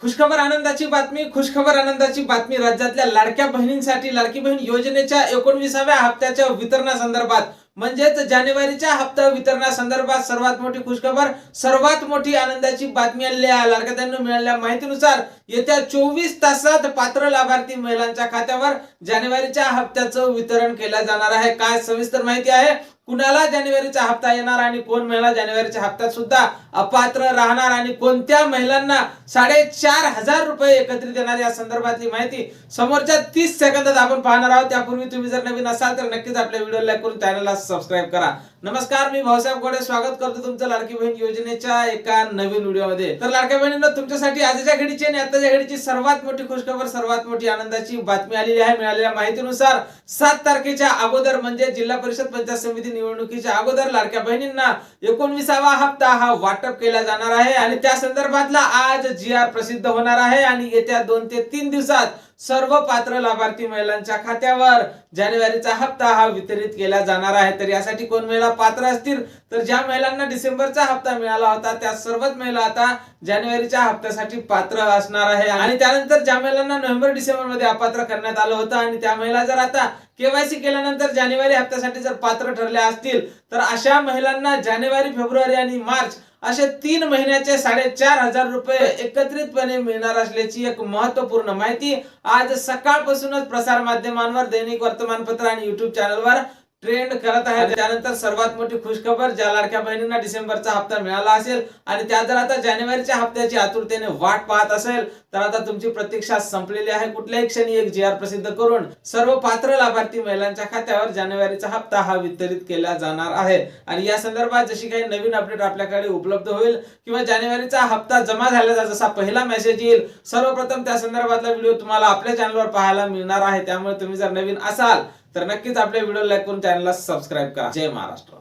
खुशखबर आनंदाची बातमी राज्यातल्या लाडक्या बहिणींसाठी लाडकी बहीण योजनेच्या 19व्या हप्त्याच्या वितरणासंदर्भात म्हणजेच जानेवारीच्या हप्ता वितरणासंदर्भात सर्वात मोठी खुशखबर, सर्वात मोठी आनंदाची बातमी आली आहे। लाडक्यांना मिळालेल्या माहितीनुसार येत्या 24 तासात पात्र लाभार्थी महिलांच्या खात्यावर जानेवारीच्या हप्त्याचं वितरण केलं जाणार आहे। काय सविस्तर माहिती आहे, कुणाला जानेवारीचा हप्ता येणार आणि कोण महिला जानेवारीच्या हप्त्यात सुद्धा अपात्र राहणार आणि कोणत्या महिलांना 4,500 रुपये एकत्रित येणार या संदर्भातली माहिती समोरच्या 30 सेकंदात आपण पाहणार आहोत। त्यापूर्वी तुम्ही जर नवीन असाल तर नक्कीच आपल्या व्हिडिओला लाईक करून चॅनलला सबस्क्राइब करा। नमस्कार, मी भाऊसाहेब गोडे स्वागत करतो तुमचं लाडकी बहीण योजनेच्या एका नवीन व्हिडिओमध्ये। तर लाडक्या बहिणींनो, तुमच्यासाठी आजच्या घडीची आणि आताच्या घडीची सर्वात मोठी खुशखबर, सर्वात मोठी आनंदाची बातमी आलेली आहे। मिळालेल्या माहितीनुसार 7 तारखेच्या अगोदर म्हणजे जिल्हा परिषद पंचायत समिती निवडणुकीच्या अगोदर लाडक्या बहिणींना 19वा हप्ता हा वाटप केला जाणार आहे आणि त्या संदर्भातला आज GR प्रसिद्ध होणार आहे आणि येत्या 2 ते 3 दिवसात सर्व पात्र लाभार्थी महिलांच्या खात्यावर जानेवारीचा हप्ता हा वितरित केला जाणार आहे। तर यासाठी कोण महिला पात्र असतील तर ज्या महिलांना डिसेंबरचा हप्ता मिळाला होता त्या सर्वच महिला आता जानेवारीच्या हप्त्यासाठी पात्र असणार आहे आणि त्यानंतर ज्या महिलांना नोव्हेंबर डिसेंबर मध्ये अपात्र करण्यात आलं होतं आणि त्या महिला जर आता KYC केल्यानंतर जानेवारी हप्त्यासाठी जर पात्र ठरल्या असतील तर अशा महिलांना जानेवारी, फेब्रुवारी आणि मार्च असे 3 महिन्याचे 4,500 रुपये एकत्रितपणे मिळणार असल्याची एक महत्त्वपूर्ण माहिती आज सकाळपासूनच प्रसार माध्यमांवर, दैनिक वर्तमानपत्र आणि YouTube चॅनलवर ट्रेंड करत आहे। त्यानंतर सर्वात मोठी खुशखबर, ज्या लाडक्या बहिणींना डिसेंबरचा हप्ता मिळाला असेल आणि त्या जर आता जानेवारीच्या हप्त्याची आतुरतेने वाट पाहत असेल तर आता तुमची प्रतीक्षा संपलेली आहे। कुठल्याही क्षणी एक GR प्रसिद्ध करून सर्व पात्र लाभार्थी महिलांच्या खात्यावर जानेवारीचा हप्ता हा वितरित केला जाणार आहे आणि या संदर्भात जशी काही नवीन अपडेट आपल्याकडे उपलब्ध होईल किंवा जानेवारीचा हप्ता जमा झाल्याचा जसा पहिला मेसेज येईल, सर्वप्रथम त्या संदर्भातला व्हिडिओ तुम्हाला आपल्या चॅनलवर पाहायला मिळणार आहे। त्यामुळे तुम्ही जर नवीन असाल तर नक्कीच आपल्या व्हिडिओ लाईक करून चॅनलला सबस्क्राइब करा। जय महाराष्ट्र।